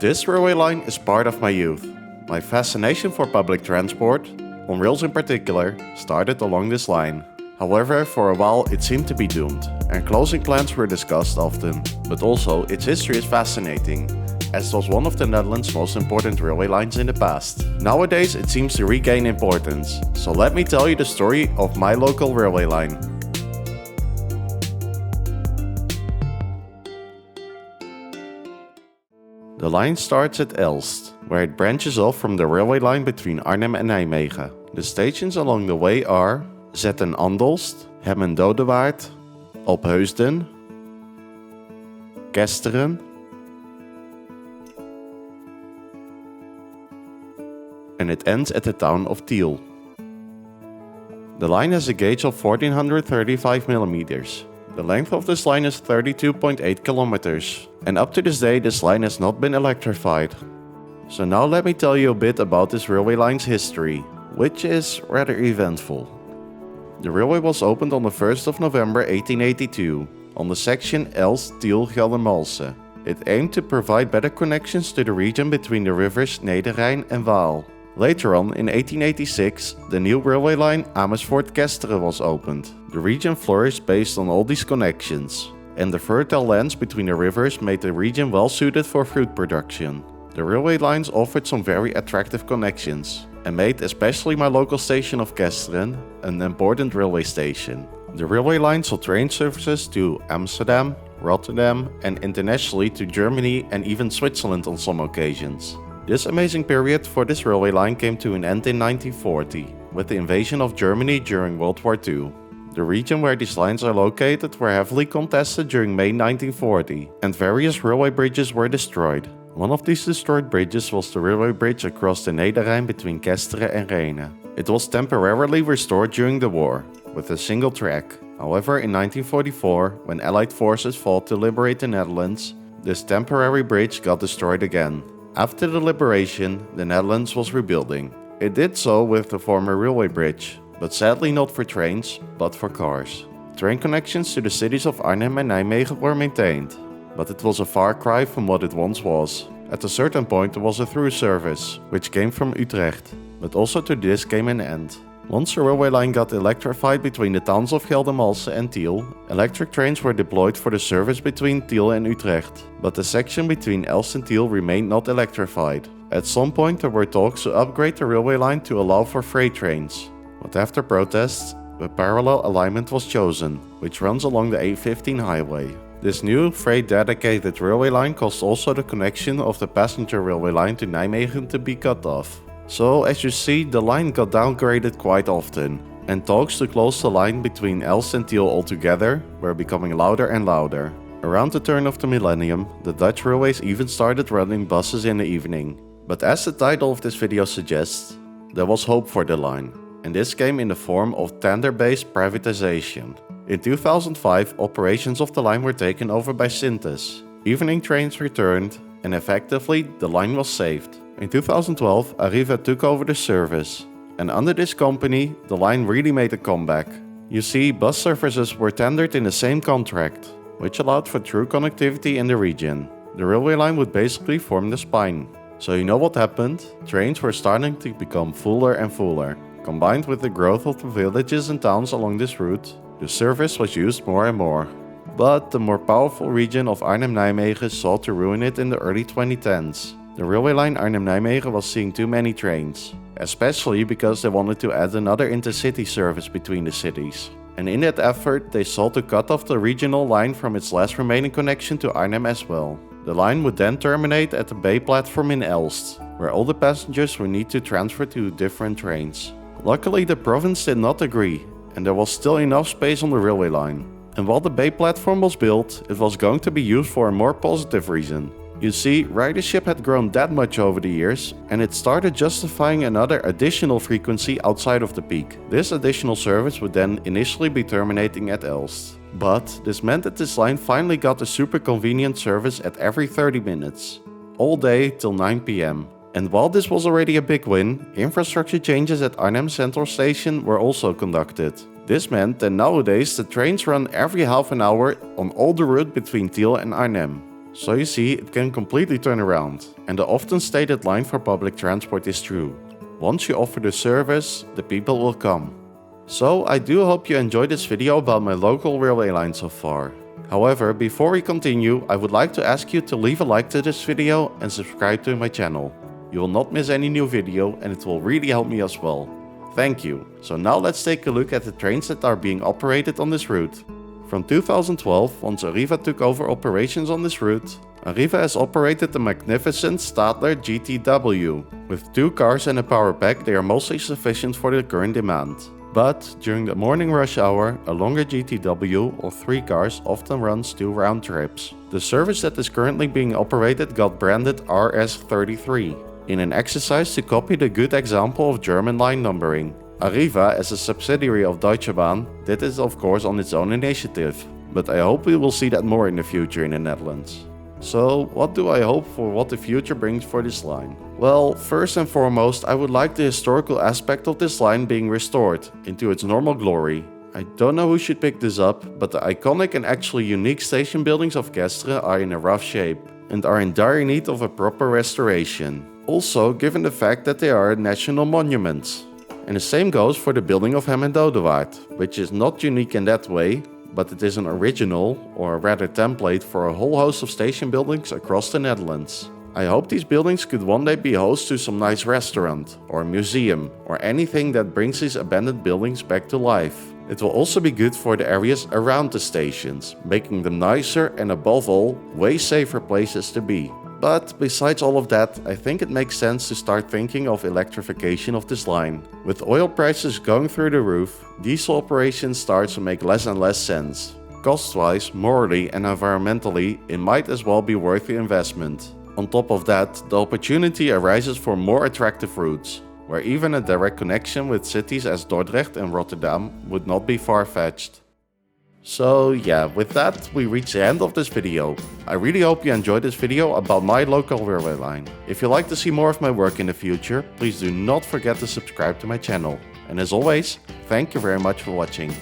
This railway line is part of my youth. My fascination for public transport, on rails in particular, started along this line. However, for a while it seemed to be doomed, and closing plans were discussed often. But also, its history is fascinating, as it was one of the Netherlands' most important railway lines in the past. Nowadays it seems to regain importance, so let me tell you the story of my local railway line. The line starts at Elst, where it branches off from the railway line between Arnhem and Nijmegen. The stations along the way are Zetten-Andelst, Hemmen-Dodewaard, Opheusden, Kesteren, and it ends at the town of Tiel. The line has a gauge of 1435 mm. The length of this line is 32.8 kilometers, and up to this day this line has not been electrified. So now let me tell you a bit about this railway line's history, which is rather eventful. The railway was opened on the 1st of November 1882 on the section Elst, Tiel, Geldermalsen. It aimed to provide better connections to the region between the rivers Nederrijn and Waal. Later on, in 1886, the new railway line Amersfoort-Kesteren was opened. The region flourished based on all these connections, and the fertile lands between the rivers made the region well suited for fruit production. The railway lines offered some very attractive connections, and made especially my local station of Kesteren an important railway station. The railway line saw train services to Amsterdam, Rotterdam, and internationally to Germany and even Switzerland on some occasions. This amazing period for this railway line came to an end in 1940, with the invasion of Germany during World War II. The region where these lines are located were heavily contested during May 1940, and various railway bridges were destroyed. One of these destroyed bridges was the railway bridge across the Nederrijn between Kesteren and Rhenen. It was temporarily restored during the war, with a single track. However, in 1944, when Allied forces fought to liberate the Netherlands, this temporary bridge got destroyed again. After the liberation, the Netherlands was rebuilding. It did so with the former railway bridge, but sadly not for trains, but for cars. Train connections to the cities of Arnhem and Nijmegen were maintained, but it was a far cry from what it once was. At a certain point there was a through service, which came from Utrecht, but also to this came an end. Once the railway line got electrified between the towns of Geldermalsen and Tiel, electric trains were deployed for the service between Tiel and Utrecht, but the section between Elst and Tiel remained not electrified. At some point there were talks to upgrade the railway line to allow for freight trains, but after protests, a parallel alignment was chosen, which runs along the A15 highway. This new freight dedicated railway line caused also the connection of the passenger railway line to Nijmegen to be cut off. So, as you see, the line got downgraded quite often, and talks to close the line between Elst and Tiel altogether were becoming louder and louder. Around the turn of the millennium, the Dutch railways even started running buses in the evening. But as the title of this video suggests, there was hope for the line, and this came in the form of tender-based privatization. In 2005, operations of the line were taken over by Sintes. Evening trains returned, and effectively the line was saved. In 2012, Arriva took over the service, and under this company, the line really made a comeback. You see, bus services were tendered in the same contract, which allowed for true connectivity in the region. The railway line would basically form the spine. So you know what happened? Trains were starting to become fuller and fuller. Combined with the growth of the villages and towns along this route, the service was used more and more. But the more powerful region of Arnhem-Nijmegen sought to ruin it in the early 2010s. The railway line Arnhem-Nijmegen was seeing too many trains, especially because they wanted to add another intercity service between the cities. And in that effort, they sought to cut off the regional line from its last remaining connection to Arnhem as well. The line would then terminate at the bay platform in Elst, where all the passengers would need to transfer to different trains. Luckily, the province did not agree, and there was still enough space on the railway line. And while the bay platform was built, it was going to be used for a more positive reason. You see, ridership had grown that much over the years, and it started justifying another additional frequency outside of the peak. This additional service would then initially be terminating at Elst. But this meant that this line finally got a super convenient service at every 30 minutes, all day till 9 PM. And while this was already a big win, infrastructure changes at Arnhem Central Station were also conducted. This meant that nowadays the trains run every half an hour on all the route between Tiel and Arnhem. So you see, it can completely turn around, and the often stated line for public transport is true. Once you offer the service, the people will come. So I do hope you enjoyed this video about my local railway line so far. However, before we continue, I would like to ask you to leave a like to this video and subscribe to my channel. You will not miss any new video and it will really help me as well. Thank you. So now let's take a look at the trains that are being operated on this route. From 2012, once Arriva took over operations on this route, Arriva has operated the magnificent Stadler GTW. With 2 cars and a power pack, they are mostly sufficient for the current demand. But during the morning rush hour, a longer GTW or 3 cars often runs 2 round trips. The service that is currently being operated got branded RS33, in an exercise to copy the good example of German line numbering. Arriva, as a subsidiary of Deutsche Bahn, did this of course on its own initiative, but I hope we will see that more in the future in the Netherlands. So, what do I hope for what the future brings for this line? Well, first and foremost, I would like the historical aspect of this line being restored into its normal glory. I don't know who should pick this up, but the iconic and actually unique station buildings of Kesteren are in a rough shape and are in dire need of a proper restoration. Also, given the fact that they are national monuments. And the same goes for the building of hemmen-dodewaard, which is not unique in that way, but it is an original, or rather template, for a whole host of station buildings across the Netherlands. I hope these buildings could one day be host to some nice restaurant, or museum, or anything that brings these abandoned buildings back to life. It will also be good for the areas around the stations, making them nicer and above all, way safer places to be. But besides all of that, I think it makes sense to start thinking of electrification of this line. With oil prices going through the roof, diesel operations start to make less and less sense. Cost-wise, morally and environmentally, it might as well be worth the investment. On top of that, the opportunity arises for more attractive routes, where even a direct connection with cities as Dordrecht and Rotterdam would not be far-fetched. So yeah, with that we reach the end of this video. I really hope you enjoyed this video about my local railway line. If you'd like to see more of my work in the future, please do not forget to subscribe to my channel. And as always, thank you very much for watching.